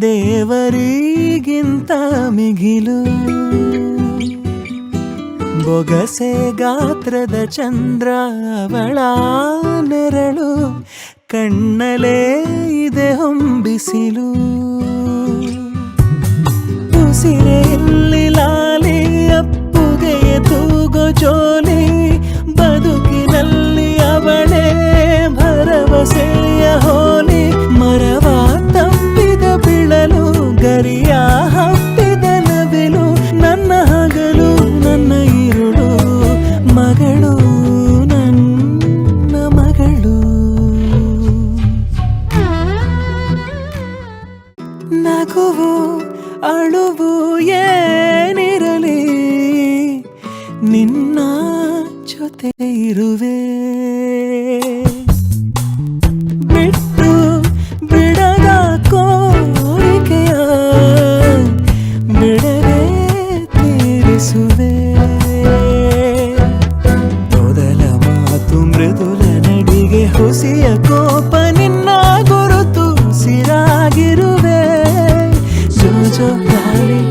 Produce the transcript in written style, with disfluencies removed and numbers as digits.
ದೇವರಿಗಿಂತ ಮಿಗಿಲು ಬೊಗಸೆ ಗಾತ್ರದ ಚಂದ್ರ ಅವಳ ನೆರಳು ಕಣ್ಣಲೇ ಇದೆ ಹೊಂಬಿಸಿಲು ಉಸಿರೆಯಲ್ಲಿ ಲಾಲಿ ಅಪ್ಪುಗೆಯ ತೂಗೋ ಜೋಲಿ ಬದುಕಿನಲ್ಲಿ ಅವಳೇ ಭರವಸೆಯ ಹೋಲಿ ಮರವ ತಪ್ಪಿದ ಬಿಳಲು ಗರಿಯ ಹಬ್ಬಿದ ನವಿಲು ನನ್ನ ಹಗಲು ನನ್ನ ಇರುಳು ಮಗಳು ನನ್ನ ಮಗಳು ನಗುವು ಅಳುವು ಏನಿರಲಿ ನಿನ್ನ ಜೊತೆ ಇರುವೆ ಬಿಟ್ಟು ಬಿಡದ ಕೋರಿಕೆಯ ಬಿಡದೆ ತೀರಿಸುವೆ ಮೊದಲ ಮಾತು ಮೃದುಲ ನಡಿಗೆ ಹುಸಿಯ ಕೋಪ ನಿನ್ನ ಗುರುತು ಸಿರಾಗಿರುವೆ ಜೋ ಜೋ ಗಾಳಿ